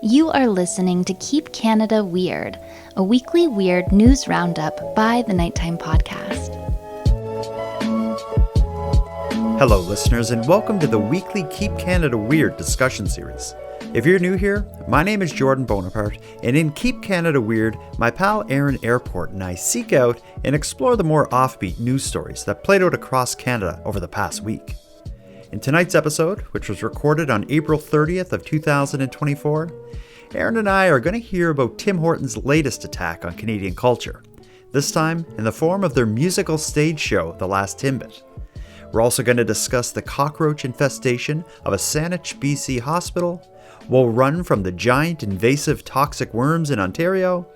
You are listening to Keep Canada Weird, a weekly weird news roundup by the Nighttime Podcast. Hello, listeners, and welcome to the weekly Keep Canada Weird discussion series. If you're new here, my name is Jordan Bonaparte, and in Keep Canada Weird, my pal Aaron Airport and I seek out and explore the more offbeat news stories that played out across Canada over the past week. In tonight's episode, which was recorded on April 30th of 2024, Aaron and I are going to hear about Tim Hortons' latest attack on Canadian culture, this time in the form of their musical stage show, The Last Timbit. We're also going to discuss the cockroach infestation of a Saanich BC hospital. We'll run from the giant invasive toxic worms in Ontario,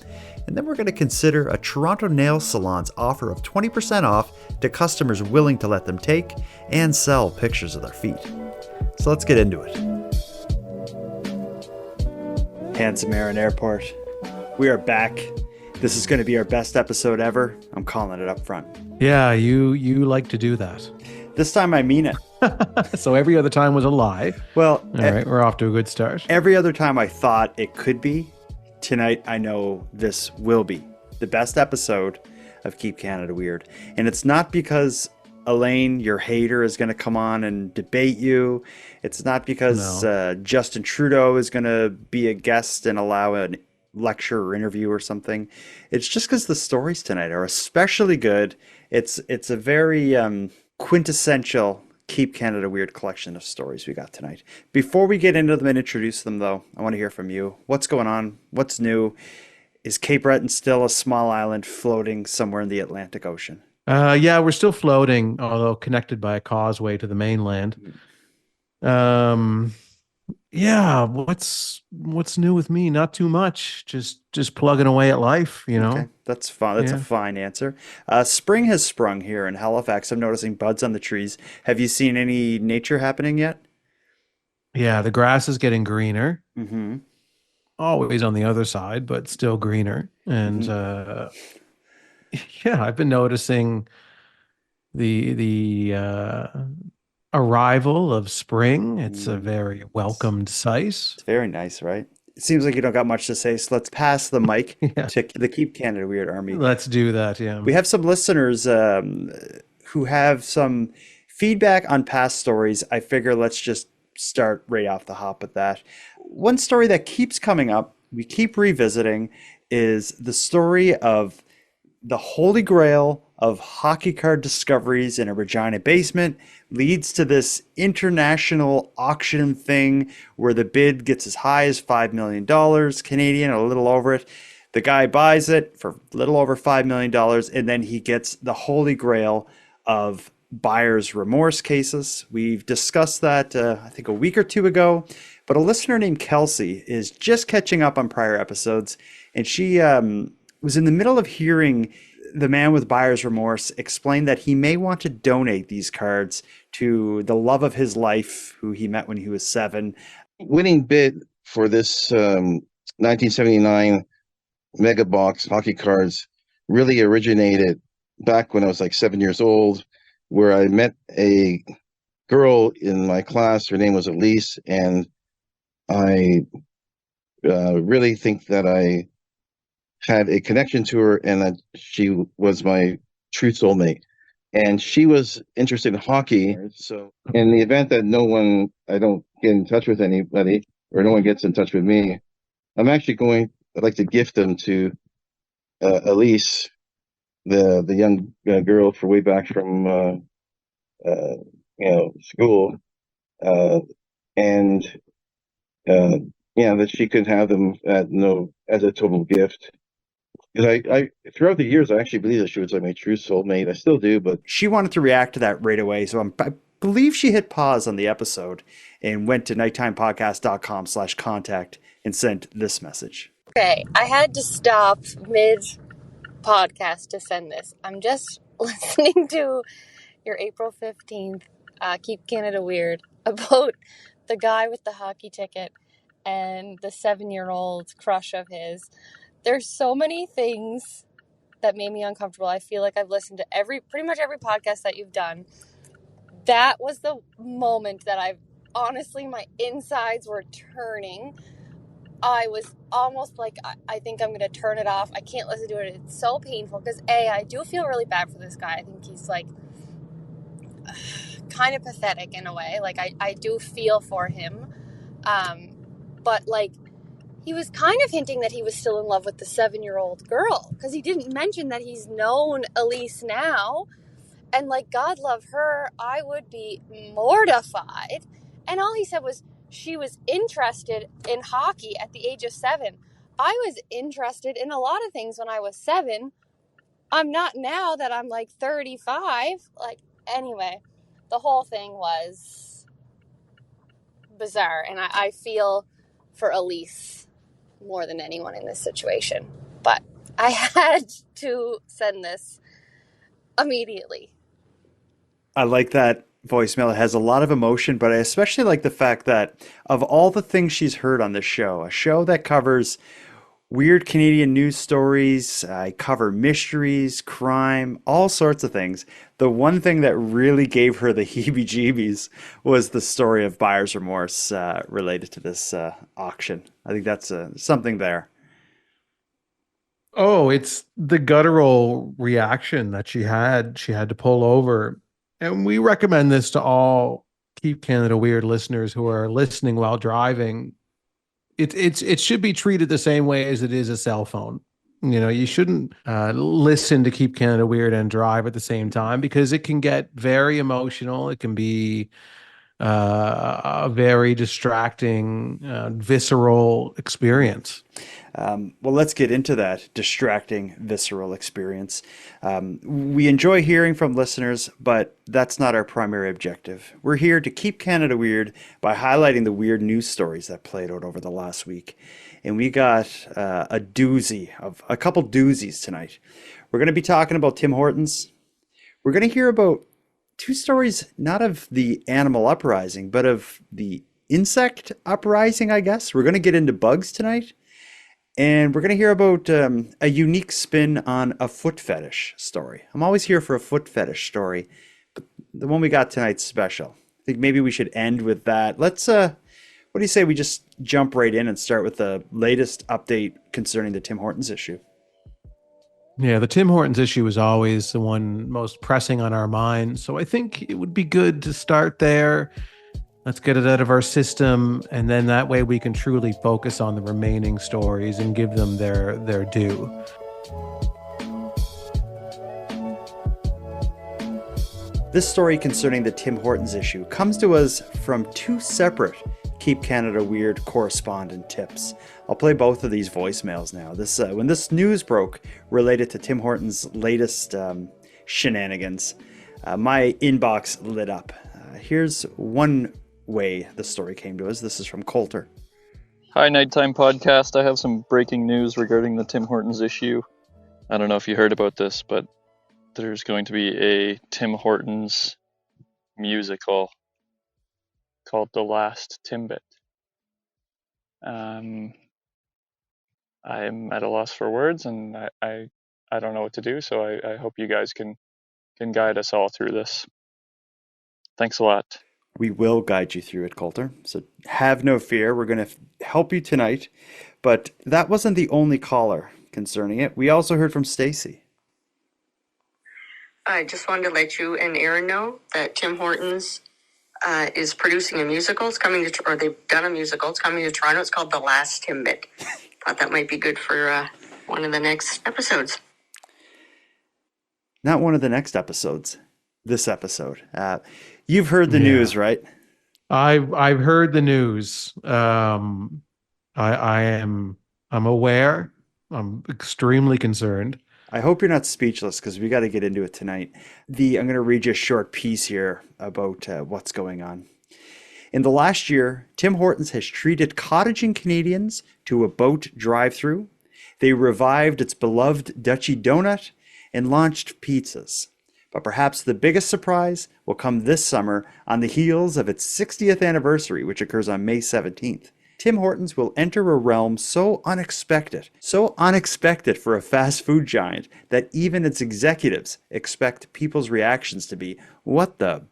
and then we're going to consider a Toronto nail salon's offer of 20% off to customers willing to let them take and sell pictures of their feet. So let's get into it. Handsome Aaron Airport, we are back. This is going to be our best episode ever. I'm calling it up front. Yeah, you like to do that. This time I mean it. So every other time was a lie. Well, all right, we're off to a good start. Every other time I thought it could be, tonight I know this will be the best episode of Keep Canada Weird. And it's not because Elaine, your hater, is going to come on and debate you. It's not because Justin Trudeau is going to be a guest and allow a lecture or interview or something. It's just because the stories tonight are especially good. It's a very quintessential Keep Canada Weird collection of stories we got tonight. Before we get into them and introduce them, though, I want to hear from you. What's going on? What's new? Is Cape Breton still a small island floating somewhere in the Atlantic Ocean? Yeah, we're still floating, although connected by a causeway to the mainland. Yeah, what's new with me? Not too much. Just plugging away at life, you know. Okay, that's fine. That's a fine answer. Spring has sprung here in Halifax. I'm noticing buds on the trees. Have you seen any nature happening yet? Yeah, the grass is getting greener. Mm-hmm. Always on the other side, but still greener. And yeah, I've been noticing the arrival of spring. It's a very welcomed sight. It's very nice, right? It seems like you don't got much to say, so let's pass the mic to the Keep Canada Weird Army. Let's do that, yeah. We have some listeners who have some feedback on past stories. I figure let's just start right off the hop with that. One story that keeps coming up, we keep revisiting, is the story of the holy grail of hockey card discoveries in a Regina basement leads to this international auction thing where the bid gets as high as $5 million Canadian, a little over it. The guy buys it for a little over $5 million, and then he gets the holy grail of buyer's remorse cases. We've discussed that, I think, a week or two ago, but a listener named Kelsey is just catching up on prior episodes, and she was in the middle of hearing the man with buyer's remorse explain that he may want to donate these cards to the love of his life, who he met when he was 7. Winning bid for this 1979 Mega Box hockey cards really originated back when I was like 7 years old, where I met a girl in my class. Her name was Elise, and I really think that I had a connection to her and that she was my true soulmate. And she was interested in hockey. So in the event that I don't get in touch with anybody, or no one gets in touch with me, I'd like to gift them to Elise, the young girl for way back from school, and that she could have them as a total gift. Because I throughout the years, I actually believe that she was like my true soulmate. I still do, but she wanted to react to that right away. So I believe she hit pause on the episode and went to nighttimepodcast.com/contact and sent this message. Okay, I had to stop mid-podcast to send this. I'm just listening to your April 15th Keep Canada Weird about the guy with the hockey ticket and the 7-year-old crush of his. There's so many things that made me uncomfortable. I feel like I've listened to pretty much every podcast that you've done. That was the moment that honestly, my insides were turning I was almost like, I think I'm going to turn it off. I can't listen to it. It's so painful because I do feel really bad for this guy. I think he's like kind of pathetic in a way. Like I do feel for him. But like he was kind of hinting that he was still in love with the 7-year-old girl because he didn't mention that he's known Elise now. And like, God love her, I would be mortified. And all he said was she was interested in hockey at the age of 7. I was interested in a lot of things when I was 7. I'm not now that I'm like 35. Like, anyway, the whole thing was bizarre. And I feel for Elise more than anyone in this situation. But I had to send this immediately. I like that voicemail. It has a lot of emotion, but I especially like the fact that of all the things she's heard on this show, a show that covers weird Canadian news stories, I cover mysteries, crime, all sorts of things. The one thing that really gave her the heebie-jeebies was the story of buyer's remorse related to this auction. I think that's something there. Oh, it's the guttural reaction that she had. She had to pull over. And we recommend this to all Keep Canada Weird listeners who are listening while driving. It should be treated the same way as it is a cell phone. You know, you shouldn't listen to Keep Canada Weird and drive at the same time because it can get very emotional. It can be a very distracting, visceral experience. Well, let's get into that distracting, visceral experience. We enjoy hearing from listeners, but that's not our primary objective. We're here to keep Canada weird by highlighting the weird news stories that played out over the last week. And we got a couple doozies tonight. We're going to be talking about Tim Hortons. We're going to hear about 2 stories, not of the animal uprising, but of the insect uprising, I guess. We're going to get into bugs tonight. And we're going to hear about a unique spin on a foot fetish story. I'm always here for a foot fetish story, but the one we got tonight's special. I think maybe we should end with that. Let's, what do you say we just jump right in and start with the latest update concerning the Tim Hortons issue? Yeah, the Tim Hortons issue is always the one most pressing on our minds. So I think it would be good to start there. Let's get it out of our system, and then that way we can truly focus on the remaining stories and give them their due. This story concerning the Tim Hortons issue comes to us from 2 separate Keep Canada Weird correspondent tips. I'll play both of these voicemails now. This when this news broke related to Tim Hortons' latest shenanigans, my inbox lit up. Here's one way the story came to us. This is from Coulter. Hi, Nighttime Podcast. I have some breaking news regarding the Tim Hortons issue. I don't know if you heard about this, but there's going to be a Tim Hortons musical called The Last Timbit. I'm at a loss for words, and I don't know what to do, so I hope you guys can guide us all through this. Thanks a lot. We will guide you through it, Coulter. So have no fear. We're going to help you tonight. But that wasn't the only caller concerning it. We also heard from Stacy. I just wanted to let you and Aaron know that Tim Hortons is producing a musical. It's coming to, or they've done a musical. It's coming to Toronto. It's called The Last Timbit. Thought that might be good for one of the next episodes. Not one of the next episodes. This episode. You've heard the news, right? I've heard the news. I'm aware. I'm extremely concerned. I hope you're not speechless because we got to get into it tonight. I'm going to read you a short piece here about what's going on. In the last year, Tim Hortons has treated cottaging Canadians to a boat drive-through. They revived its beloved Dutchy donut and launched pizzas. But perhaps the biggest surprise will come this summer on the heels of its 60th anniversary, which occurs on May 17th. Tim Hortons will enter a realm so unexpected for a fast food giant that even its executives expect people's reactions to be, what the?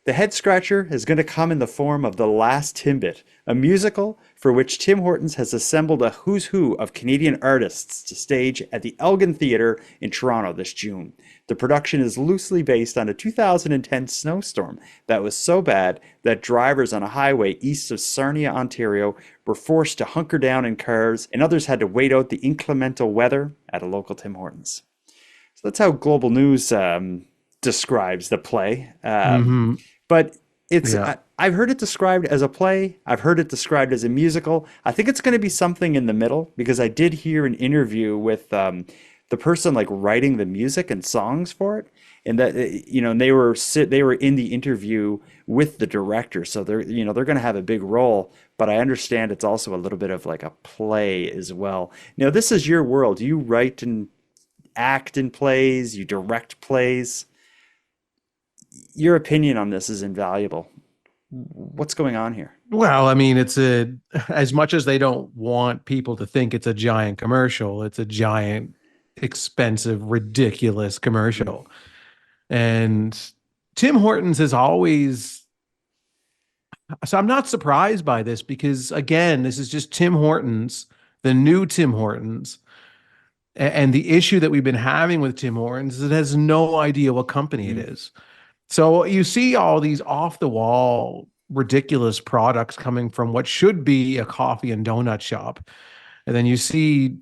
The head scratcher is going to come in the form of The Last Timbit, a musical for which Tim Hortons has assembled a who's who of Canadian artists to stage at the Elgin Theatre in Toronto this June. The production is loosely based on a 2010 snowstorm that was so bad that drivers on a highway east of Sarnia, Ontario were forced to hunker down in cars, and others had to wait out the inclement weather at a local Tim Hortons. So that's how Global News describes the play. But it's I've heard it described as a play. I've heard it described as a musical. I think it's going to be something in the middle, because I did hear an interview with the person like writing the music and songs for it, and that and they were in the interview with the director, so they're going to have a big role. But I understand it's also a little bit of like a play as well. Now, this is your world. You write and act in plays. You direct plays. Your opinion on this is invaluable. What's going on here? Well, I mean, as much as they don't want people to think it's a giant commercial, it's a giant, expensive, ridiculous commercial. And Tim Hortons is always, so I'm not surprised by this, because again, this is just Tim Hortons, the new Tim Hortons. And the issue that we've been having with Tim Hortons is it has no idea what company it is. So you see all these off the wall, ridiculous products coming from what should be a coffee and donut shop. And then you see,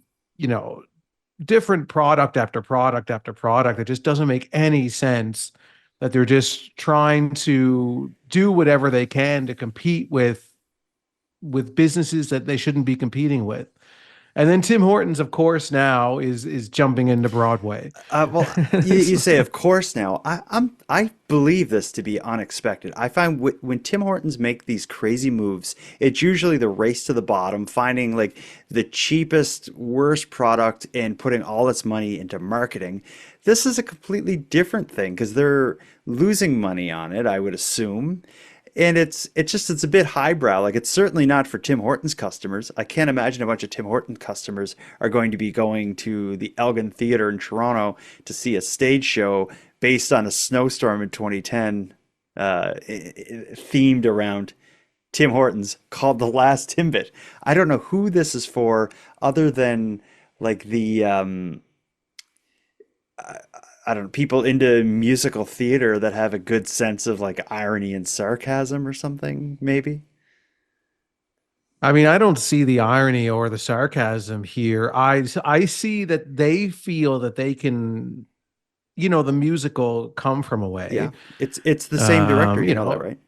different product after product after product. It just doesn't make any sense, that they're just trying to do whatever they can to compete with businesses that they shouldn't be competing with. And then Tim Hortons, of course, now is jumping into Broadway. Well, you say, of course, now. I believe this to be unexpected. I find when Tim Hortons make these crazy moves, it's usually the race to the bottom, finding like the cheapest, worst product and putting all its money into marketing. This is a completely different thing, because they're losing money on it, I would assume. And it's a bit highbrow. Like, it's certainly not for Tim Hortons customers. I can't imagine a bunch of Tim Hortons customers are going to be going to the Elgin Theatre in Toronto to see a stage show based on a snowstorm in 2010, themed around Tim Hortons, called The Last Timbit. I don't know who this is for, other than like the I don't know, people into musical theater that have a good sense of like irony and sarcasm or something, maybe. I mean, I don't see the irony or the sarcasm here. I see that they feel that they can, the musical Come From Away. Yeah, it's the same director, you know that, right?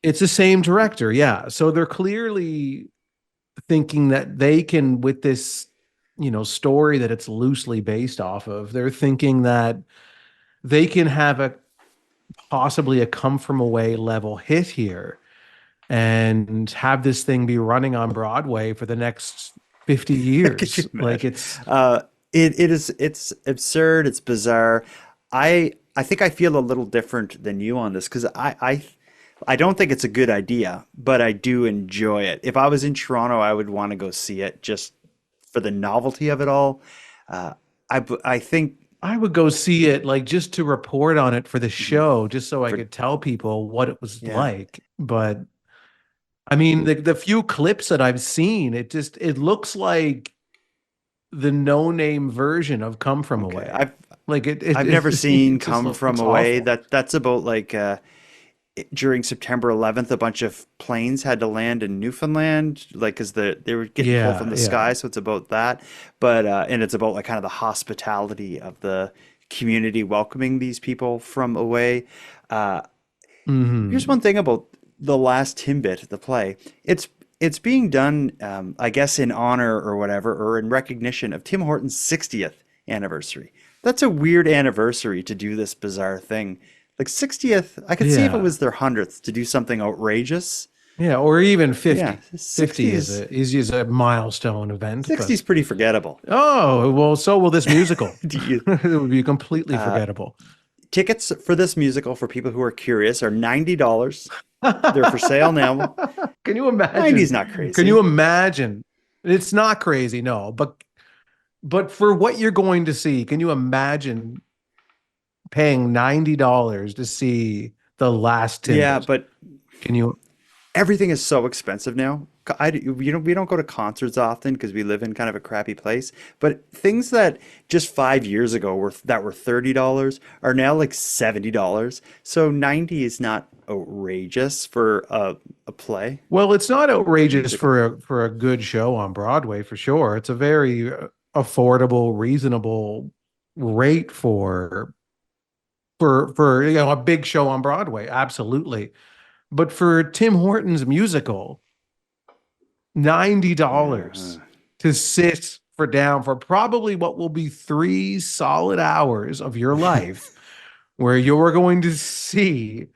It's the same director, yeah. So they're clearly thinking that they can, with this story that it's loosely based off of, they're thinking that they can have possibly a Come From Away level hit here and have this thing be running on Broadway for the next 50 years. Like, it's it's absurd, it's bizarre. I think I feel a little different than you on this, because I don't think it's a good idea, but I do enjoy it. If I was in Toronto, I would want to go see it just for the novelty of it all. I think I would go see it, like, just to report on it for the show, just so I could tell people what it was like. But I mean, the few clips that I've seen, it looks like the no-name version of Come From Away. I've never seen Come From Away. That's about like during September 11th, a bunch of planes had to land in Newfoundland, like, because they were getting pulled from the sky. So it's about that, but and it's about like kind of the hospitality of the community welcoming these people from away. Here's one thing about The Last Timbit, the play. It's being done, I guess, in honor or whatever, or in recognition of Tim Hortons' 60th anniversary. That's a weird anniversary to do this bizarre thing. Like 60th, I could see if it was their 100th to do something outrageous. Yeah, or even 50. Yeah, 50 is a milestone event. 60 is pretty forgettable. Oh, well, so will this musical. It would be completely forgettable. Tickets for this musical, for people who are curious, are $90. They're for sale now. Can you imagine? 90's not crazy. Can you imagine? It's not crazy, no. But for what you're going to see, can you imagine paying $90 to see the last Yeah, Timbit. but Can you? everything is so expensive now. We don't go to concerts often because we live in kind of a crappy place. But things that just 5 years ago were $30 are now like $70. So 90 is not outrageous for a play Well, it's not outrageous musical. for a good show on Broadway for sure. It's a very affordable, reasonable rate for a big show on Broadway. Absolutely. But for Tim Hortons musical, $90 Yeah. to sit for down for probably what will be 3 solid hours of your life, where you're going to see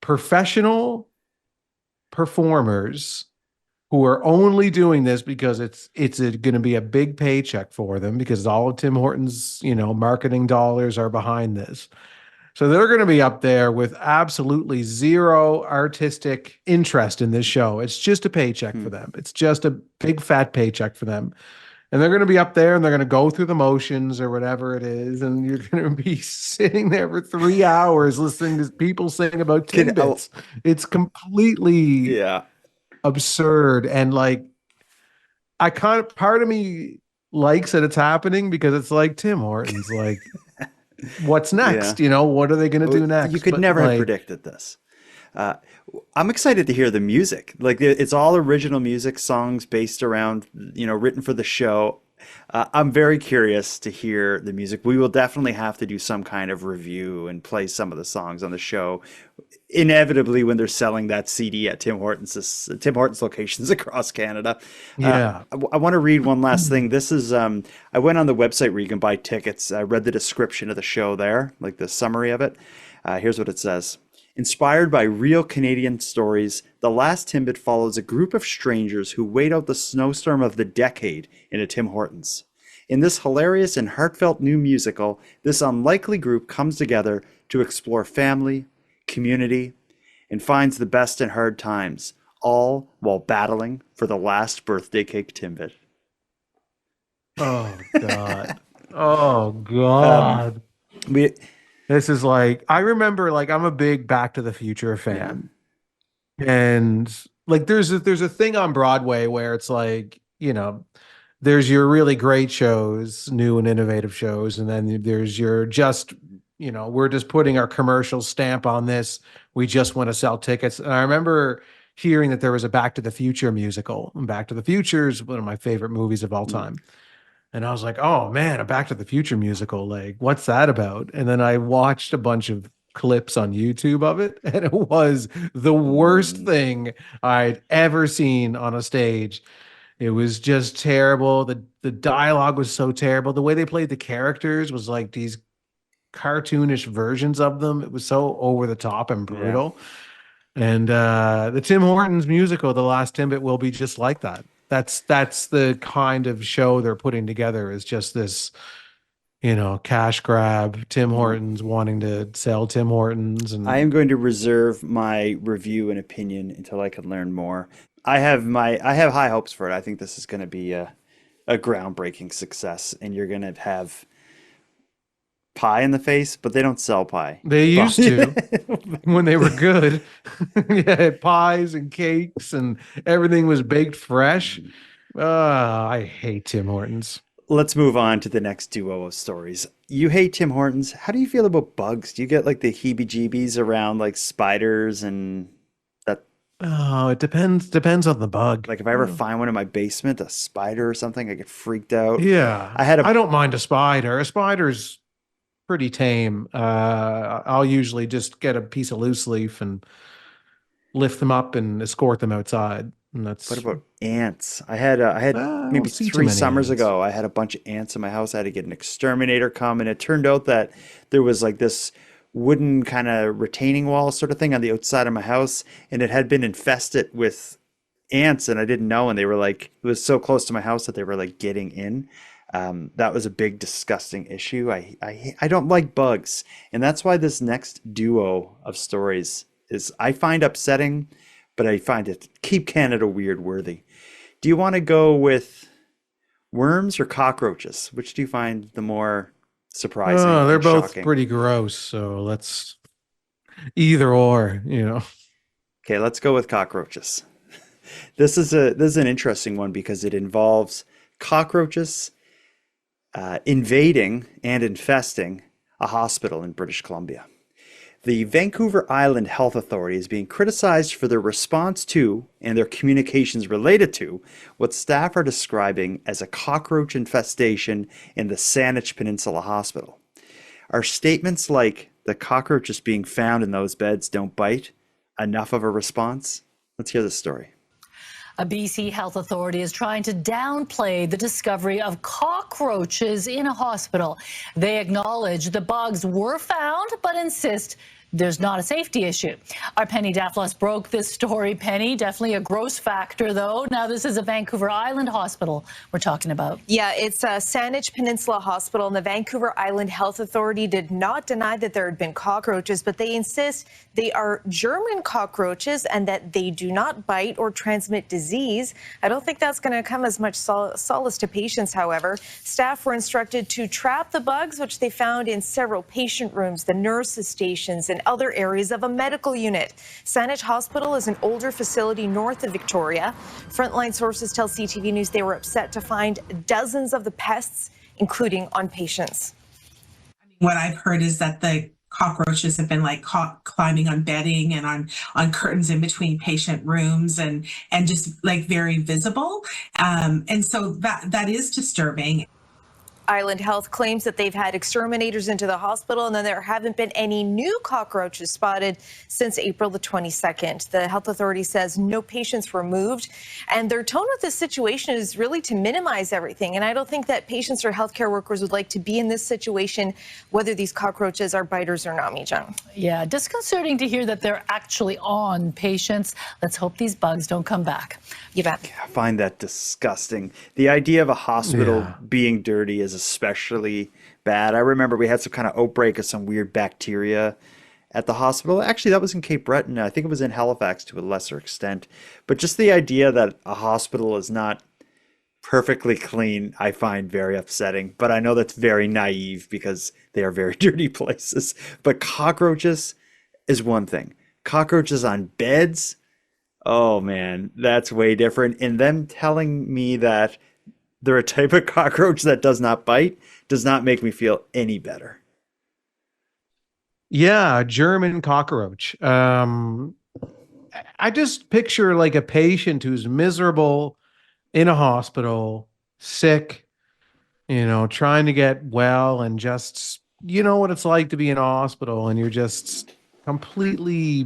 professional performers who are only doing this because it's going to be a big paycheck for them, because all of Tim Hortons, marketing dollars are behind this. So they're going to be up there with absolutely zero artistic interest in this show. It's just a paycheck for Hmm. them. It's just a big fat paycheck for them. And they're going to be up there and they're going to go through the motions or whatever it is. And you're going to be sitting there for 3 hours listening to people sing about Can Timbits. It's completely yeah. absurd. And like, part of me likes that it's happening, because it's like Tim Hortons, like, what's Yeah. next? What are they going to do You next? could But never have like, predicted this. Uh, I'm excited to hear the music. Like it's all original music, songs based around, written for the show. I'm very curious to hear the music. We will definitely have to do some kind of review and play some of the songs on the show. Inevitably, when they're selling that CD at Tim Hortons locations across Canada. yeah. I want to read one last thing. This is I went on the website where you can buy tickets. I read the description of the show there, like the summary of it. Here's what it says. Inspired by real Canadian stories, The Last Timbit follows a group of strangers who wait out the snowstorm of the decade in a Tim Hortons. In this hilarious and heartfelt new musical, this unlikely group comes together to explore family, community, and finds the best in hard times, all while battling for the last birthday cake Timbit. Oh God. Oh Um, God. we, This is like, I remember, like, I'm a big Back to the Future yeah, fan. And like there's a thing on Broadway where it's like, there's your really great shows, new and innovative shows, and then there's your just, we're just putting our commercial stamp on this. We just want to sell tickets. And I remember hearing that there was a Back to the Future musical. And Back to the Future is one of my favorite movies of all mm, time. And I was like, oh man, a Back to the Future musical. Like, what's that about? And then I watched a bunch of clips on YouTube of it, and it was the worst mm, thing I'd ever seen on a stage. It was just terrible. The dialogue was so terrible. The way they played the characters was like these cartoonish versions of them. It was so over the top and yeah. brutal. And the Tim Hortons musical, The Last Timbit, will be just like that. That's the kind of show they're putting together, is just this, cash grab, Tim Mm. Hortons wanting to sell Tim Hortons. I am And going to reserve my review and opinion until I can learn more. I have high hopes for it. I think this is going to be a groundbreaking success, and you're going to have pie in the face, but they don't sell pie. they used to, But when they were good. Yeah, pies and cakes and everything was baked fresh. I hate Tim Hortons. let's move on to the next duo of stories. You hate Tim Hortons. How do you feel about bugs? Do you get like the heebie-jeebies around like spiders and that? Oh, it depends on the bug. Like if I ever find one in my basement, a spider or something, I get freaked out. Yeah, I had a I don't mind a spider. A spider's pretty tame. I'll usually just get a piece of loose leaf and lift them up and escort them outside. And What that's, about ants? I had I don't maybe see too three many summers ants. ago. I had a bunch of ants in my house. I had to get an exterminator come, and it turned out that there was like this wooden kind of retaining wall sort of thing on the outside of my house, and it had been infested with ants, and I didn't know. And they were like, it was so close to my house that they were like getting in. That was a big, disgusting issue. I don't like bugs, and that's why this next duo of stories is I find upsetting, but I find it keep Canada weird worthy. Do you want to go with worms or cockroaches? Which do you find the more surprising Oh, they're and both shocking? pretty gross. So let's. Either or, you know. Okay, let's go with cockroaches. This is an interesting one because it involves cockroaches invading and infesting a hospital in British Columbia. The Vancouver Island Health Authority is being criticized for their response to and their communications related to what staff are describing as a cockroach infestation in the Saanich Peninsula Hospital. Are statements like the cockroaches being found in those beds don't bite enough of a response? Let's hear the story. A BC health authority is trying to downplay the discovery of cockroaches in a hospital. They acknowledge the bugs were found, but insist there's not a safety issue. Our Penny Daflos broke this story. Penny, definitely a gross factor, though. Now, this is a Vancouver Island hospital we're talking about. Yeah, it's a Saanich Peninsula Hospital, and the Vancouver Island Health Authority did not deny that there had been cockroaches, but they insist they are German cockroaches and that they do not bite or transmit disease. I don't think that's going to come as much solace to patients, however. Staff were instructed to trap the bugs, which they found in several patient rooms, the nurses' stations, and other areas of a medical unit. Saanich Hospital is an older facility north of Victoria. Frontline sources tell CTV News they were upset to find dozens of the pests, including on patients. What I've heard is that the cockroaches have been like climbing on bedding and on curtains in between patient rooms and just like very visible. And so that is disturbing. Island Health claims that they've had exterminators into the hospital and then there haven't been any new cockroaches spotted since April the 22nd. The health authority says no patients were moved, and their tone with this situation is really to minimize everything. And I don't think that patients or healthcare workers would like to be in this situation, whether these cockroaches are biters or not, Mijang. Yeah, disconcerting to hear that they're actually on patients. Let's hope these bugs don't come back. You bet. I find that disgusting. The idea of a hospital being dirty is especially bad. I remember we had some kind of outbreak of some weird bacteria at the hospital. Actually, that was in Cape Breton. I think it was in Halifax to a lesser extent. But just the idea that a hospital is not perfectly clean, I find very upsetting. But I know that's very naive because they are very dirty places. But cockroaches is one thing. Cockroaches on beds, oh man, that's way different. And them telling me that they're a type of cockroach that does not bite does not make me feel any better. Yeah, German cockroach. I just picture like a patient who's miserable in a hospital, sick, trying to get well, and just, you know what it's like to be in a hospital and you're just completely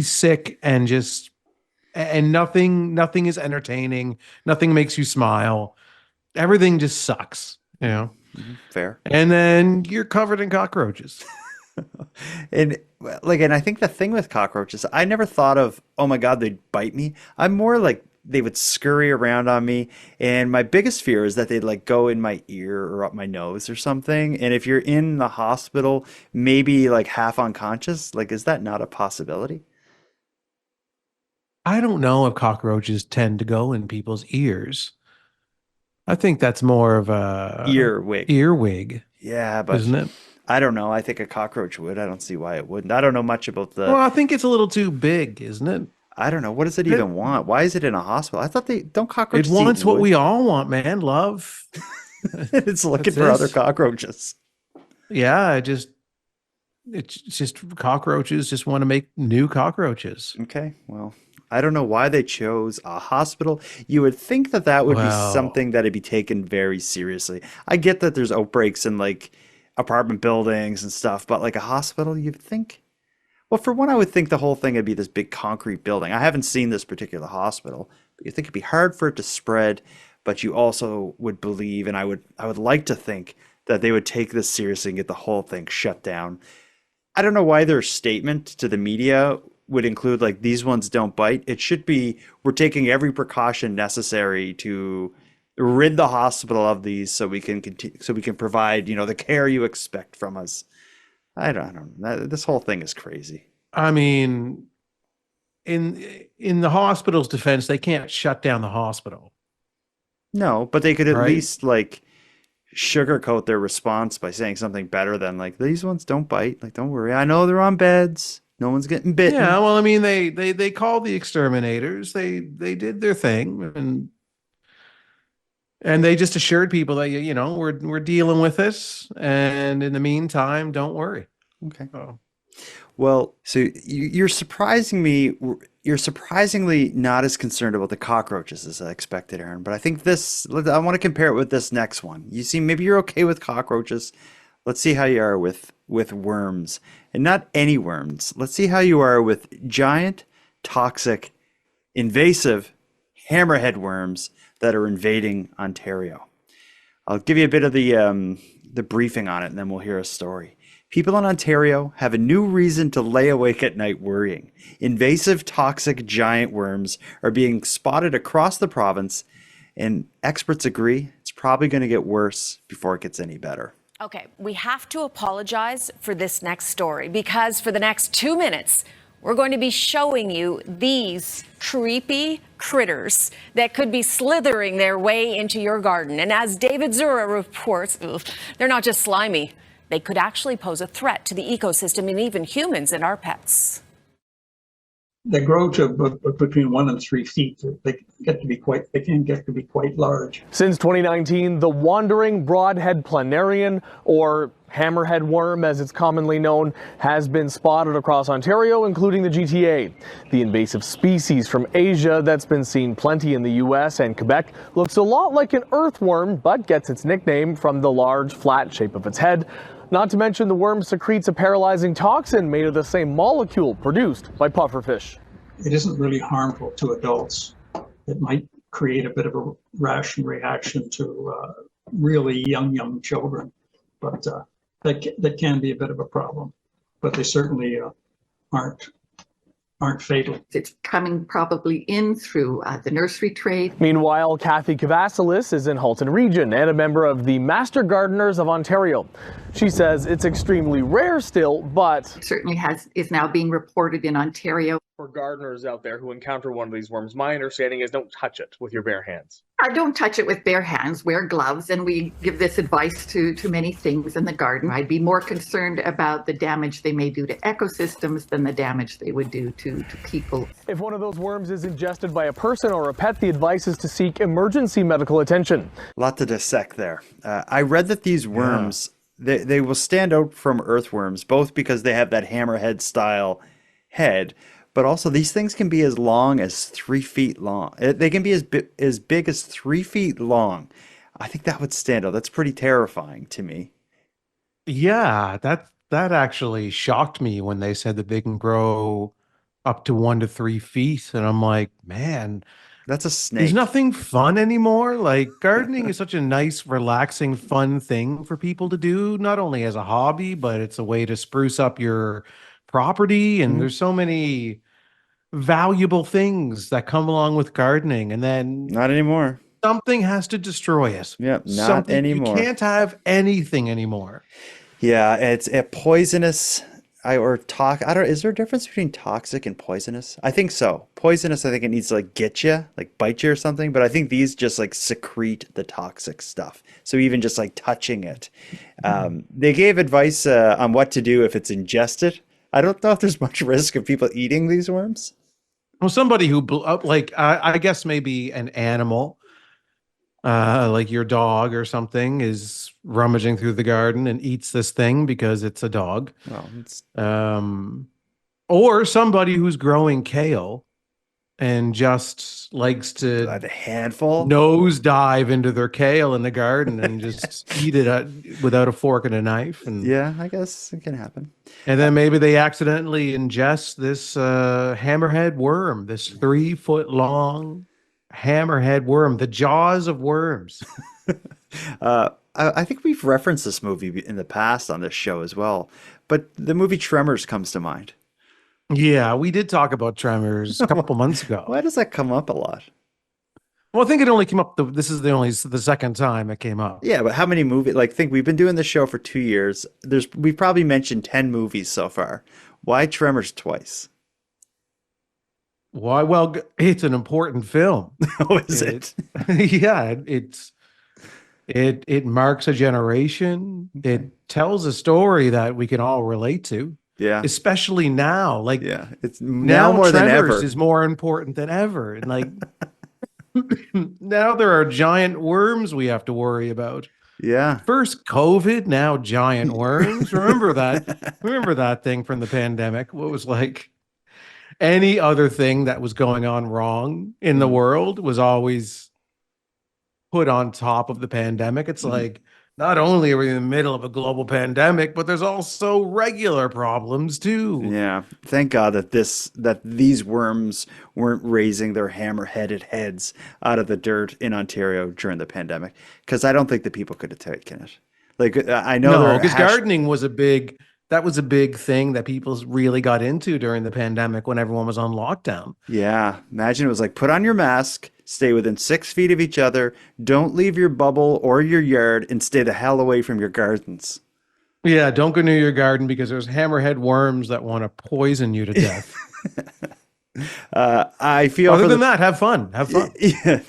sick and nothing is entertaining. Nothing makes you smile. Everything just sucks, Fair. And then you're covered in cockroaches. And I think the thing with cockroaches, I never thought of, oh my God, they'd bite me. I'm more like they would scurry around on me. And my biggest fear is that they'd like go in my ear or up my nose or something. And if you're in the hospital, maybe like half unconscious, like, is that not a possibility? I don't know if cockroaches tend to go in people's ears. I think that's more of a earwig. Yeah, but isn't it? I don't know. I think a cockroach would. I don't see why it wouldn't. I don't know much about the. Well, I think it's a little too big, isn't it? I don't know. What does it even want? Why is it in a hospital? I thought don't cockroaches. It wants what we all want, man. Love. It's looking for other cockroaches. Yeah, it's just cockroaches just want to make new cockroaches. Okay, well, I don't know why they chose a hospital. You would think that would be something that'd be taken very seriously. I get that there's outbreaks in like apartment buildings and stuff, but like a hospital, you'd think. Well, for one, I would think the whole thing would be this big concrete building. I haven't seen this particular hospital, but you think it'd be hard for it to spread. But you also would believe, and I would like to think that they would take this seriously and get the whole thing shut down. I don't know why their statement to the media would include like these ones don't bite. It should be we're taking every precaution necessary to rid the hospital of these so we can provide the care you expect from us. I don't know. This whole thing is crazy. I mean, in the hospital's defense, they can't shut down the hospital. No, but they could at least like sugarcoat their response by saying something better than like, these ones don't bite. Like, don't worry. I know they're on beds. No one's getting bitten. Yeah, well, I mean, they called the exterminators. They did their thing, and they just assured people that we're dealing with this, and in the meantime, don't worry. Okay. Oh. Well, so you're surprising me. You're surprisingly not as concerned about the cockroaches as I expected, Aaron. But I think I want to compare it with this next one. You see, maybe you're okay with cockroaches. Let's see how you are with worms, and not any worms. Let's see how you are with giant, toxic, invasive hammerhead worms that are invading Ontario. I'll give you a bit of the briefing on it, and then we'll hear a story. People in Ontario have a new reason to lay awake at night worrying. Invasive, toxic giant worms are being spotted across the province, and experts agree it's probably going to get worse before it gets any better. Okay, we have to apologize for this next story because for the next 2 minutes, we're going to be showing you these creepy critters that could be slithering their way into your garden. And as David Zura reports, they're not just slimy. They could actually pose a threat to the ecosystem and even humans and our pets. They grow to between 1 and 3 feet. They can get to be quite large. Since 2019, the wandering broadhead planarian, or hammerhead worm as it's commonly known, has been spotted across Ontario, including the GTA. The invasive species from Asia that's been seen plenty in the US and Quebec looks a lot like an earthworm, but gets its nickname from the large, flat shape of its head. Not to mention the worm secretes a paralyzing toxin made of the same molecule produced by pufferfish. It isn't really harmful to adults. It might create a bit of a rash and reaction to really young children, but that can be a bit of a problem. But they certainly aren't fatal. It's coming probably in through the nursery trade. Meanwhile, Kathy Kavasilis is in Horton region and a member of the Master Gardeners of Ontario. She says it's extremely rare still, but it certainly is now being reported in Ontario. For gardeners out there who encounter one of these worms, my understanding is don't touch it with your bare hands. I don't touch it with bare hands, wear gloves, and we give this advice to many things in the garden. I'd be more concerned about the damage they may do to ecosystems than the damage they would do to people. If one of those worms is ingested by a person or a pet, the advice is to seek emergency medical attention. A lot to dissect there. I read that these worms, they will stand out from earthworms, both because they have that hammerhead style head, but also these things can be as long as 3 feet long. They can be as big as 3 feet long. I think that would stand out. That's pretty terrifying to me. Yeah, that actually shocked me when they said that they can grow up to 1 to 3 feet. And I'm like, man, that's a snake. There's nothing fun anymore. Like, gardening is such a nice, relaxing, fun thing for people to do, not only as a hobby, but it's a way to spruce up your property. And there's so many valuable things that come along with gardening. And then not anymore. Something has to destroy us. Yeah, not anymore. You can't have anything anymore. Yeah, it's a poisonous. Is there a difference between toxic and poisonous? I think so. Poisonous, I think it needs to like get you, like bite you or something. But I think these just like secrete the toxic stuff. So even just like touching it, they gave advice on what to do if it's ingested. I don't know if there's much risk of people eating these worms. Well, somebody who I guess maybe an animal, like your dog or something, is rummaging through the garden and eats this thing because it's a dog. Well, or somebody who's growing kale and just likes to a handful nose dive into their kale in the garden and just eat it without a fork and a knife. And yeah, I guess it can happen. And then maybe they accidentally ingest this hammerhead worm, this 3 foot long hammerhead worm, the jaws of worms. I think we've referenced this movie in the past on this show as well, but the movie Tremors comes to mind. Yeah, we did talk about Tremors a couple months ago. Why does that come up a lot? Well, I think it only came up. This is the second time it came up. Yeah, but how many movies? Like, think we've been doing this show for 2 years. We've probably mentioned 10 movies so far. Why Tremors twice? Why? Well, it's an important film. Oh, is it? Yeah, It marks a generation. Okay. It tells a story that we can all relate to. Yeah. Especially now. Like It's now more than Trevor's ever. is more important than ever. And like now there are giant worms we have to worry about. Yeah. First COVID, now giant worms. Remember that? Remember that thing from the pandemic? What was like any other thing that was going on wrong in the world was always put on top of the pandemic. It's like, not only are we in the middle of a global pandemic, but there's also regular problems too. Yeah. Thank God that these worms weren't raising their hammer-headed heads out of the dirt in Ontario during the pandemic, because I don't think the people could have taken it. Like, I know No, because gardening was a big thing that people really got into during the pandemic when everyone was on lockdown. Yeah. Imagine it was like, put on your mask, stay within 6 feet of each other, don't leave your bubble or your yard, and stay the hell away from your gardens. Yeah, don't go near your garden because there's hammerhead worms that want to poison you to death. I feel Other than that, have fun. Have fun. Yeah,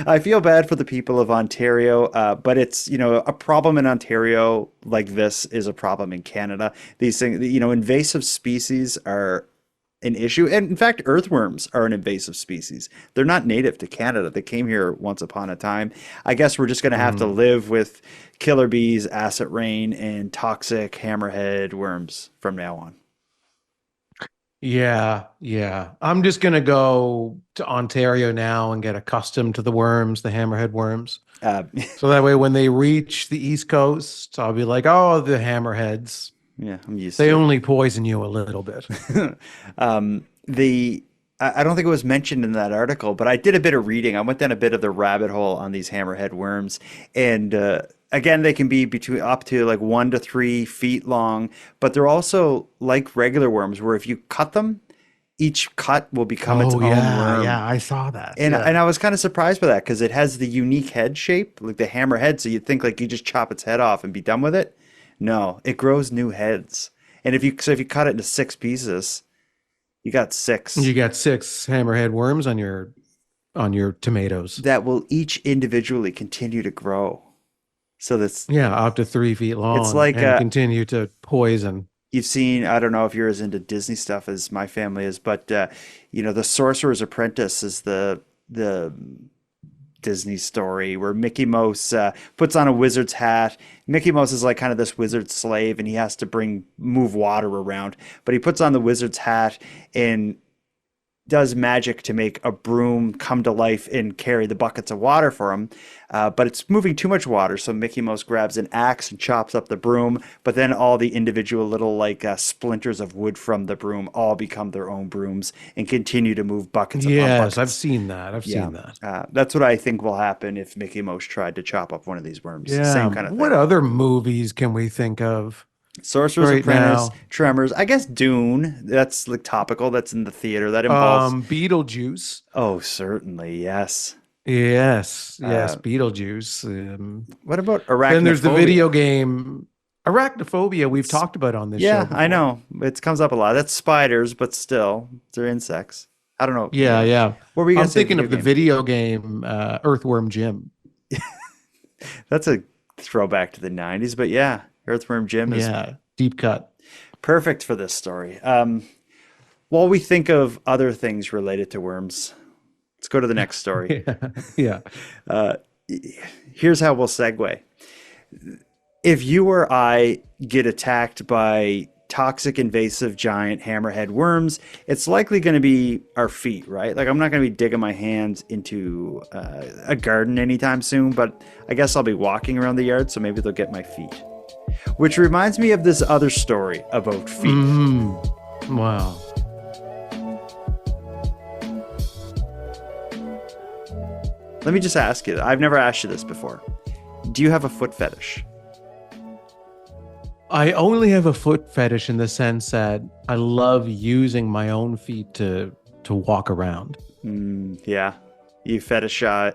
I feel bad for the people of Ontario, but it's, a problem in Ontario like this is a problem in Canada. These things, invasive species are an issue. And in fact, earthworms are an invasive species. They're not native to Canada. They came here once upon a time. I guess we're just going to have to live with killer bees, acid rain, and toxic hammerhead worms from now on. Yeah. I'm just going to go to Ontario now and get accustomed to the worms, the hammerhead worms. So that way when they reach the East Coast, I'll be like, oh, the hammerheads. Yeah, I'm used to it. They to only poison you a little bit. I don't think it was mentioned in that article, but I did a bit of reading. I went down a bit of the rabbit hole on these hammerhead worms. And again, they can be up to like 1 to 3 feet long, but they're also like regular worms where if you cut them, each cut will become its own worm. Yeah, I saw that. And I was kind of surprised by that because it has the unique head shape, like the hammerhead. So you'd think like you just chop its head off and be done with it. No, it grows new heads. And if you cut it into 6 pieces, you got 6. You got 6 hammerhead worms on your tomatoes. That will each individually continue to grow. So that's up to 3 feet long. It's like and continue to poison. You've seen, I don't know if you're as into Disney stuff as my family is, but The Sorcerer's Apprentice is the Disney story where Mickey Mouse puts on a wizard's hat. Mickey Mouse is like kind of this wizard slave, and he has to move water around. But he puts on the wizard's hat and does magic to make a broom come to life and carry the buckets of water for him. But it's moving too much water, so Mickey Mouse grabs an axe and chops up the broom. But then all the individual little splinters of wood from the broom all become their own brooms and continue to move buckets upon buckets. Yes, I've seen that. I've seen that. That's what I think will happen if Mickey Mouse tried to chop up one of these worms. Yeah. Same kind of thing. What other movies can we think of? Sorcerer's right Apprentice, now? Tremors. I guess Dune. That's like topical. That's in the theater. That involves Beetlejuice. Oh, certainly. Yes. Yes. Beetlejuice. What about Arachnophobia? Then there's the video game Arachnophobia. We've talked about on this show. Yeah, before. I know. It comes up a lot. That's spiders, but still, they're insects. I don't know. Yeah. What were you I'm going to say? thinking of the video game Earthworm Jim. That's a throwback to the 90s, but yeah. Earthworm Jim is deep cut. Perfect for this story. While we think of other things related to worms, let's go to the next story. Yeah. Here's how we'll segue. If you or I get attacked by toxic, invasive, giant hammerhead worms, it's likely going to be our feet, right? Like I'm not going to be digging my hands into a garden anytime soon, but I guess I'll be walking around the yard, so maybe they'll get my feet. Which reminds me of this other story about feet. Wow. Let me just ask you, I've never asked you this before. Do you have a foot fetish? I only have a foot fetish in the sense that I love using my own feet to walk around. Yeah. You fetishize,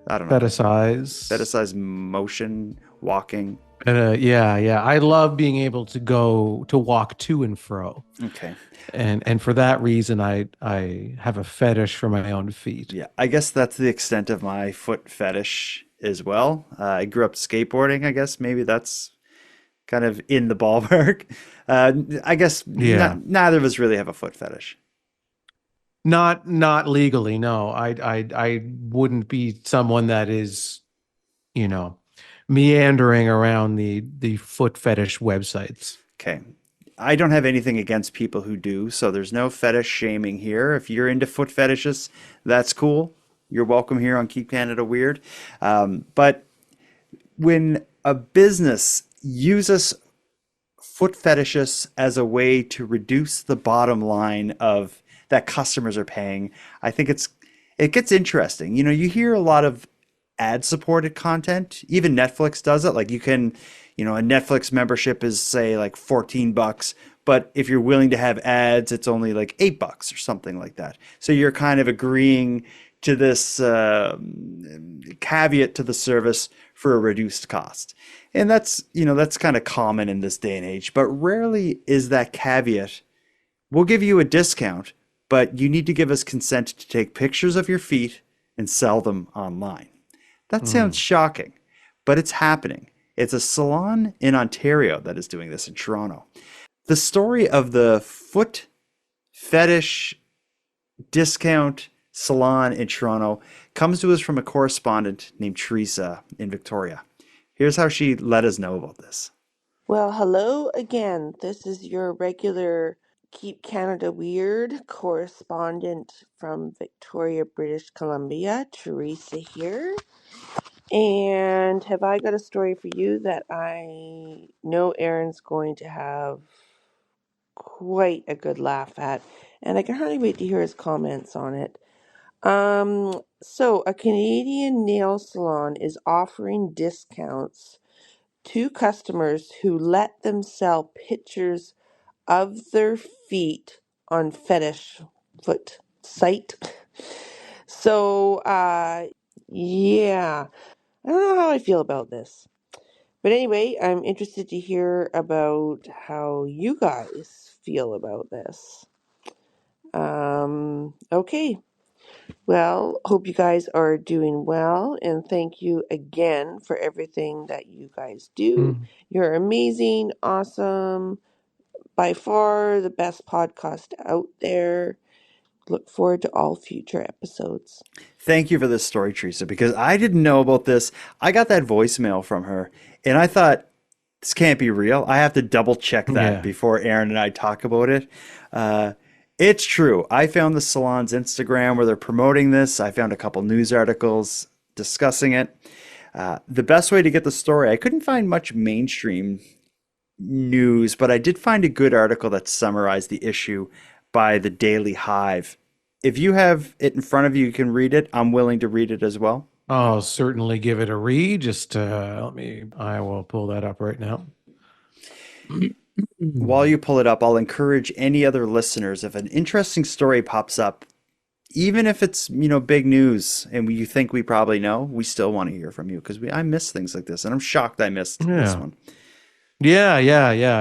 I don't know. Fetishize Fetishize motion, walking. Yeah. I love being able to go to walk to and fro. Okay. And for that reason, I have a fetish for my own feet. Yeah, I guess that's the extent of my foot fetish as well. I grew up skateboarding. I guess maybe that's kind of in the ballpark. I guess Yeah. neither of us really have a foot fetish. Not legally, no. I wouldn't be someone that is, you know, meandering around the foot fetish websites. Okay. I don't have anything against people who do, so there's no fetish shaming here. If you're into foot fetishes, that's cool. You're welcome here on Keep Canada Weird. But when a business uses foot fetishes as a way to reduce the bottom line of that customers are paying, I think it gets interesting. You know, you hear a lot of ad-supported content. Even Netflix does it. Like you can, a Netflix membership is say like $14, but if you're willing to have ads, it's only like $8 or something like that. So you're kind of agreeing to this caveat to the service for a reduced cost. And that's kind of common in this day and age, but rarely is that caveat, we'll give you a discount, but you need to give us consent to take pictures of your feet and sell them online. That sounds shocking, but it's happening. It's a salon in Ontario that is doing this in Toronto. The story of the foot fetish discount salon in Toronto comes to us from a correspondent named Teresa in Victoria. Here's how she let us know about this. Well, hello again. This is your regular Keep Canada Weird correspondent from Victoria, British Columbia, Teresa here. And have I got a story for you that I know Aaron's going to have quite a good laugh at, and I can hardly wait to hear his comments on it. So a Canadian nail salon is offering discounts to customers who let them sell pictures of their feet on fetish foot site. So, yeah, I don't know how I feel about this. But anyway, I'm interested to hear about how you guys feel about this. Okay. Well, hope you guys are doing well, and thank you again for everything that you guys do. You're amazing, awesome, by far the best podcast out there. Look forward to all future episodes. Thank you for this story, Teresa, because I didn't know about this. I got that voicemail from her, and I thought, this can't be real. I have to double check that before Aaron and I talk about it. It's true. I found the salon's Instagram where they're promoting this. I found a couple news articles discussing it. The best way to get the story, I couldn't find much mainstream news, but I did find a good article that summarized the issue by the Daily Hive. If you have it in front of you, you can read it. I'm willing to read it as well. I'll certainly give it a read. Just I will pull that up right now. While you pull it up, I'll encourage any other listeners, if an interesting story pops up, even if it's, big news and you think we probably know, we still want to hear from you because I miss things like this, and I'm shocked I missed this one. Yeah.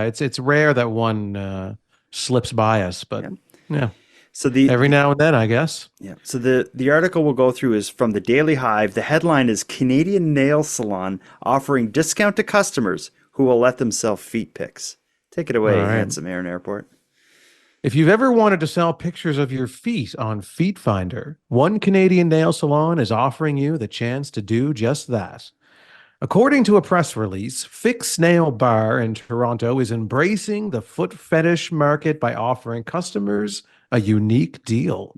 It's rare that one slips by us, but yeah. So every now and then, I guess. Yeah. So the article we'll go through is from the Daily Hive. The headline is Canadian Nail Salon offering discount to customers who will let them sell feet pics. Take it away, handsome Aaron Airport. If you've ever wanted to sell pictures of your feet on Feet Finder, one Canadian nail salon is offering you the chance to do just that. According to a press release, Fix Nail Bar in Toronto is embracing the foot fetish market by offering customers a unique deal.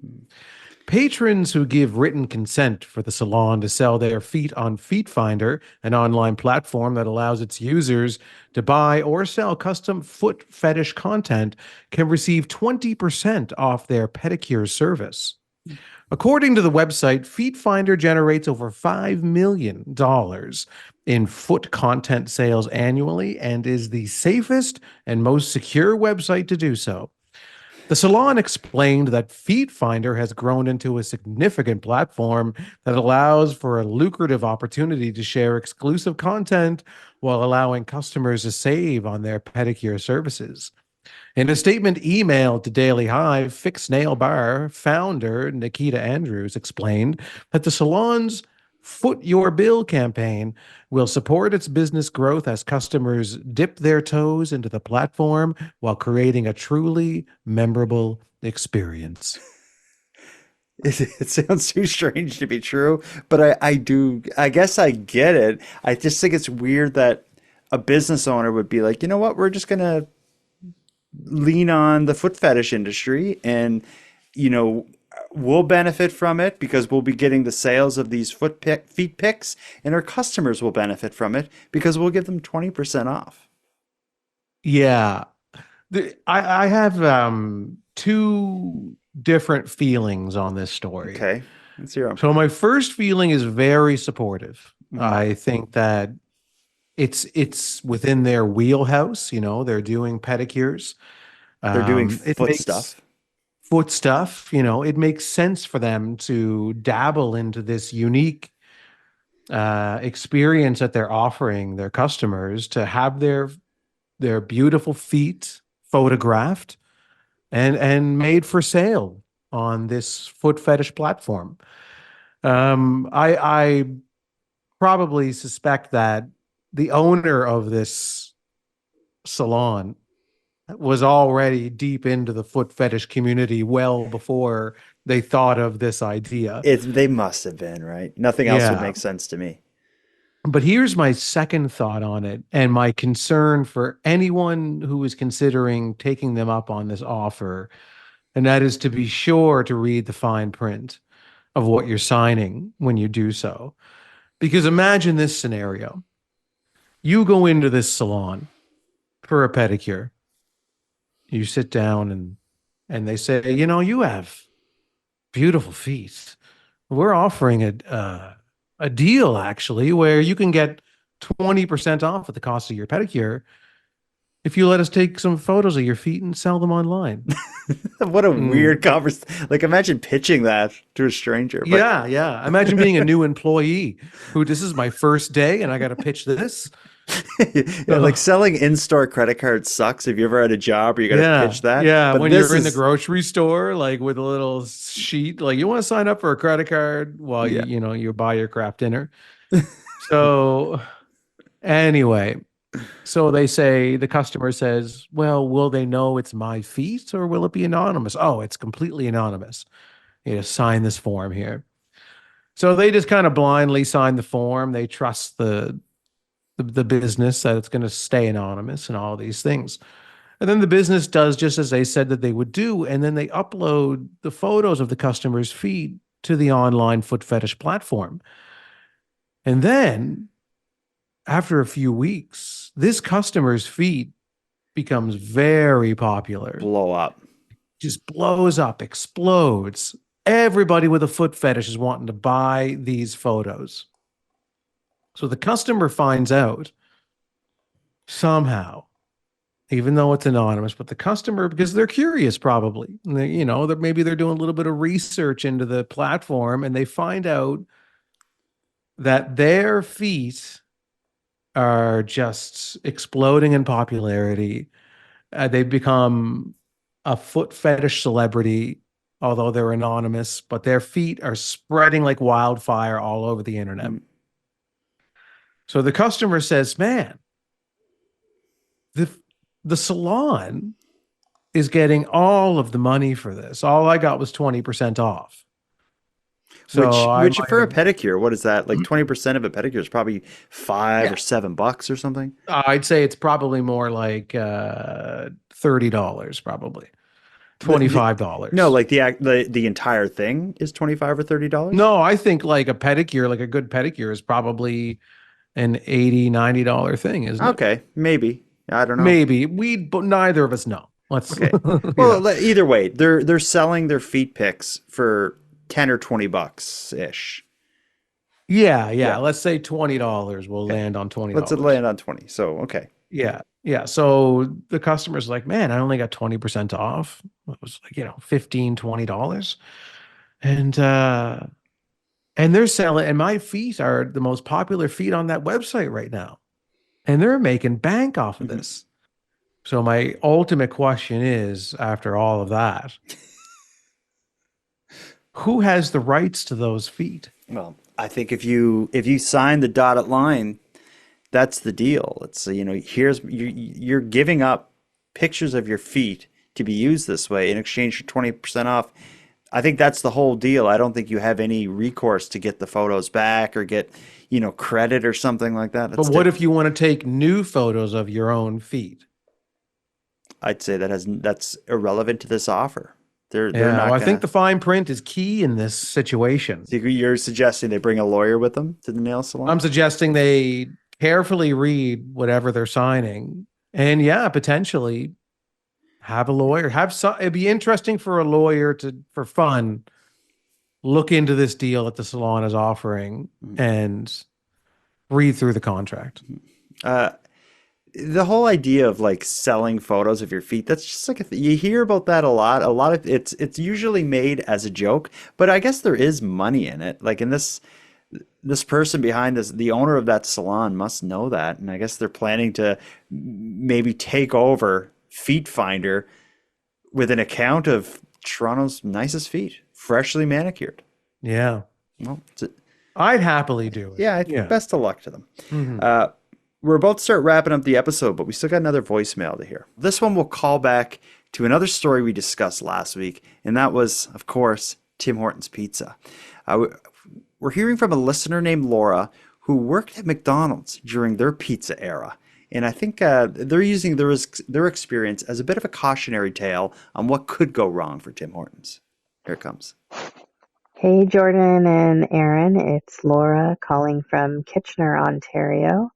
Patrons who give written consent for the salon to sell their feet on Feet Finder, an online platform that allows its users to buy or sell custom foot fetish content, can receive 20% off their pedicure service. According to the website, Feet Finder generates over $5 million in foot content sales annually and is the safest and most secure website to do so. The salon explained that Feet Finder has grown into a significant platform that allows for a lucrative opportunity to share exclusive content while allowing customers to save on their pedicure services. In a statement emailed to Daily Hive, Fixed Nail Bar founder Nikita Andrews explained that the salon's Foot Your Bill campaign will support its business growth as customers dip their toes into the platform while creating a truly memorable experience. It sounds too strange to be true, but I guess I get it. I just think it's weird that a business owner would be like, you know what, we're just going to lean on the foot fetish industry and, we'll benefit from it because we'll be getting the sales of these feet pics, and our customers will benefit from it because we'll give them 20% off. Yeah. I have two different feelings on this story. Okay. Let's hear them. So my first feeling is very supportive. Mhm. I think that it's within their wheelhouse. They're doing pedicures. They're doing It foot makes stuff. foot stuff. It makes sense for them to dabble into this unique experience that they're offering their customers to have their beautiful feet photographed and made for sale on this foot fetish platform. I probably suspect that the owner of this salon was already deep into the foot fetish community well before they thought of this idea. They must have been, right? Nothing else would make sense to me. But here's my second thought on it, and my concern for anyone who is considering taking them up on this offer, and that is to be sure to read the fine print of what you're signing when you do so. Because imagine this scenario. You go into this salon for a pedicure. You sit down and they say, you have beautiful feet. We're offering a deal actually where you can get 20% off at the cost of your pedicure if you let us take some photos of your feet and sell them online. What a weird conversation. Like, imagine pitching that to a stranger. But... Yeah. Imagine being a new employee who, this is my first day and I got to pitch this. Like selling in-store credit cards sucks. Have you ever had a job where you got to pitch that? Yeah, but when you're in the grocery store, like with a little sheet, like you want to sign up for a credit card while you buy your craft dinner. So anyway, so the customer says, well, will they know it's my feet or will it be anonymous? Oh, it's completely anonymous. Sign this form here. So they just kind of blindly sign the form. They trust the business that it's going to stay anonymous and all these things. And then the business does just as they said that they would do. And then they upload the photos of the customer's feet to the online foot fetish platform. And then after a few weeks, this customer's feet becomes very popular. Blow up. Just blows up, explodes. Everybody with a foot fetish is wanting to buy these photos. So the customer finds out somehow, even though it's anonymous, but the customer, because they're curious probably, maybe they're doing a little bit of research into the platform and they find out that their feet are just exploding in popularity. They've become a foot fetish celebrity, although they're anonymous, but their feet are spreading like wildfire all over the internet. So the customer says, man, the salon is getting all of the money for this. All I got was 20% off. So which for a pedicure, what is that? Like 20% of a pedicure is probably $5 or $7 or something. I'd say it's probably more like $30, probably $25. No, like the entire thing is $25 or $30. No, I think like a pedicure, like a good pedicure, is probably an $80, $90 thing, isn't it? Okay, maybe. I don't know. Maybe but neither of us know. Okay. Well, either way, they're selling their feet pics for $10 or $20 ish. Yeah. Let's say $20. We'll land on $20. Let's land on 20. So okay. Yeah. Yeah. So the customer's like, man, I only got 20% off. It was like, $15, $20. And they're selling, and my feet are the most popular feet on that website right now. And they're making bank off of this. So my ultimate question is, after all of that, who has the rights to those feet? Well, I think if you sign the dotted line, that's the deal. It's here's you're giving up pictures of your feet to be used this way in exchange for 20% off. I think that's the whole deal. I don't think you have any recourse to get the photos back or get, credit or something like that. But what if you want to take new photos of your own feet? I'd say that's irrelevant to this offer. They're Yeah, not well, I gonna, think the fine print is key in this situation. you're suggesting they bring a lawyer with them to the nail salon? I'm suggesting they carefully read whatever they're signing, and potentially have a lawyer. It'd be interesting for a lawyer to, for fun, look into this deal that the salon is offering and read through the contract. The whole idea of like selling photos of your feet, that's just like you hear about that a lot. A lot of it's usually made as a joke, but I guess there is money in it. Like in this person behind this, the owner of that salon must know that, and I guess they're planning to maybe take over Feet Finder with an account of Toronto's nicest feet, freshly manicured. Yeah. Well, I'd happily do it. Yeah, best of luck to them. We're about to start wrapping up the episode, but we still got another voicemail to hear. This one will call back to another story we discussed last week, and that was, of course, Tim Hortons Pizza. We're hearing from a listener named Laura who worked at McDonald's during their pizza era. And I think they're using their experience as a bit of a cautionary tale on what could go wrong for Tim Hortons. Here it comes. Hey, Jordan and Aaron. It's Laura calling from Kitchener, Ontario.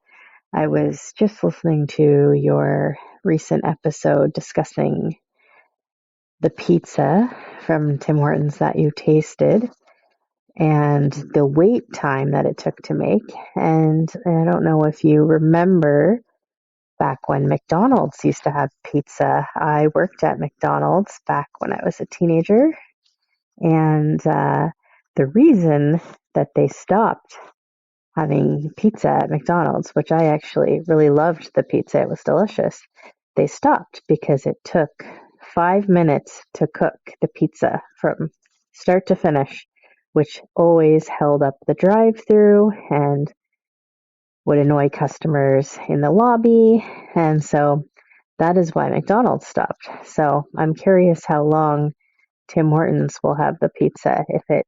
I was just listening to your recent episode discussing the pizza from Tim Hortons that you tasted and the wait time that it took to make. And I don't know if you remember back when McDonald's used to have pizza. I worked at McDonald's back when I was a teenager. And the reason that they stopped having pizza at McDonald's, which I actually really loved the pizza, it was delicious, they stopped because it took 5 minutes to cook the pizza from start to finish, which always held up the drive-through and would annoy customers in the lobby. And so that is why McDonald's stopped. So I'm curious how long Tim Hortons will have the pizza, if it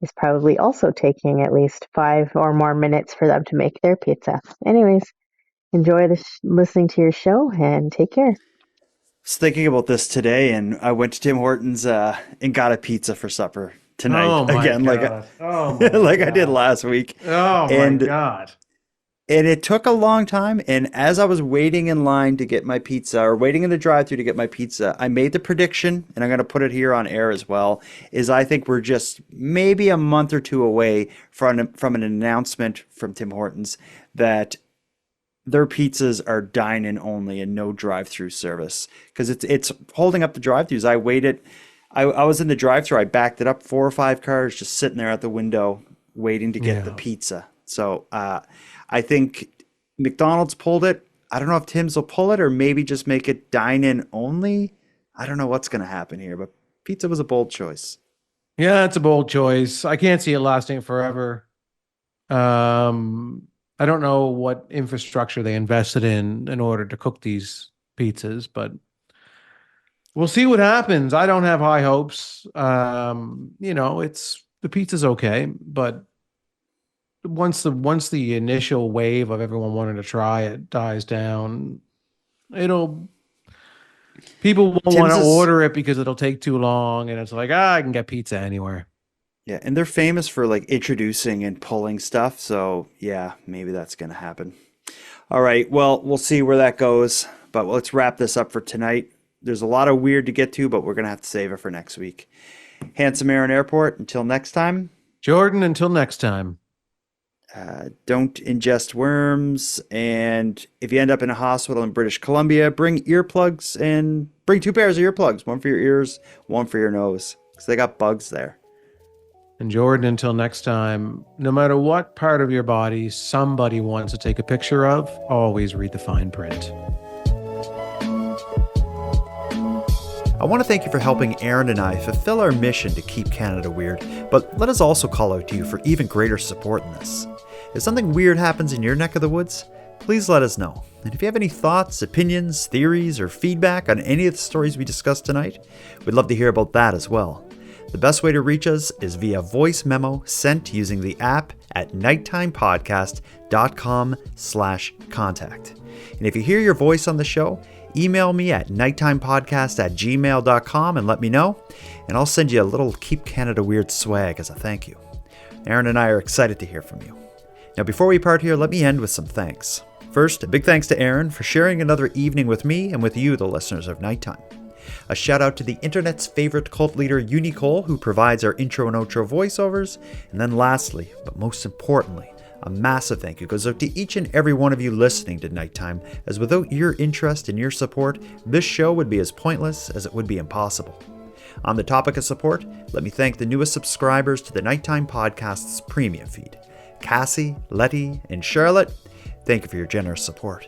is probably also taking at least 5 or more minutes for them to make their pizza. Anyways, enjoy listening to your show and take care. I was thinking about this today, and I went to Tim Hortons and got a pizza for supper tonight again, like I did last week. Oh my God. And it took a long time. And as I was waiting in line to get my pizza, or waiting in the drive-thru to get my pizza, I made the prediction, and I'm going to put it here on air as well, is I think we're just maybe a month or two away from an announcement from Tim Hortons that their pizzas are dine-in only and no drive-thru service, because it's holding up the drive-thrus. I waited. I was in the drive-thru. I backed it up 4 or 5 cars just sitting there at the window waiting to get the pizza. So I think McDonald's pulled it. I don't know if Tim's will pull it or maybe just make it dine-in only. I don't know what's going to happen here, but pizza was a bold choice. Yeah, it's a bold choice. I can't see it lasting forever. I don't know what infrastructure they invested in order to cook these pizzas, but we'll see what happens. I don't have high hopes. It's the pizza's okay, but once the initial wave of everyone wanting to try it dies down, people won't want to order it because it'll take too long, and it's like, I can get pizza anywhere. Yeah, and they're famous for like introducing and pulling stuff, so yeah, maybe that's going to happen. All right, well, we'll see where that goes, but let's wrap this up for tonight. There's a lot of weird to get to, but we're going to have to save it for next week. Handsome Aaron Airport, until next time. Jordan, until next time. Don't ingest worms. And if you end up in a hospital in British Columbia, bring earplugs and bring 2 pairs of earplugs, one for your ears, one for your nose, because they got bugs there. And Jordan, until next time, no matter what part of your body somebody wants to take a picture of, always read the fine print. I want to thank you for helping Aaron and I fulfill our mission to keep Canada weird, but let us also call out to you for even greater support in this. If something weird happens in your neck of the woods, please let us know. And if you have any thoughts, opinions, theories, or feedback on any of the stories we discussed tonight, we'd love to hear about that as well. The best way to reach us is via voice memo sent using the app at nighttimepodcast.com/contact. And if you hear your voice on the show, email me at nighttimepodcast@gmail.com and let me know, and I'll send you a little Keep Canada Weird swag as a thank you. Aaron and I are excited to hear from you. Now, before we part here, let me end with some thanks. First, a big thanks to Aaron for sharing another evening with me and with you, the listeners of Nighttime. A shout out to the internet's favorite cult leader, Nicole, who provides our intro and outro voiceovers. And then lastly, but most importantly, a massive thank you goes out to each and every one of you listening to Nighttime, as without your interest and your support, this show would be as pointless as it would be impossible. On the topic of support, let me thank the newest subscribers to the Nighttime Podcast's premium feed. Cassie, Letty, and Charlotte, thank you for your generous support.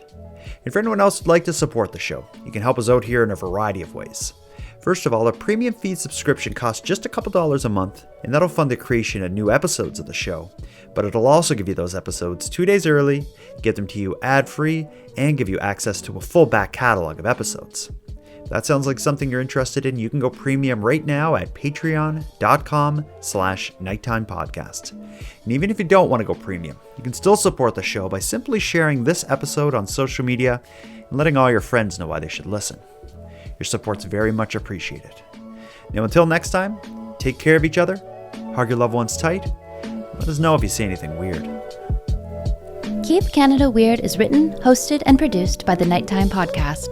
And for anyone else who'd like to support the show, you can help us out here in a variety of ways. First of all, a premium feed subscription costs just a couple dollars a month, and that'll fund the creation of new episodes of the show. But it'll also give you those episodes 2 days early, get them to you ad-free, and give you access to a full back catalog of episodes. If that sounds like something you're interested in, you can go premium right now at patreon.com/nighttimepodcast. And even if you don't want to go premium, you can still support the show by simply sharing this episode on social media and letting all your friends know why they should listen. Your support's very much appreciated. Now, until next time, take care of each other, hug your loved ones tight, and let us know if you see anything weird. Keep Canada Weird is written, hosted, and produced by the Nighttime Podcast.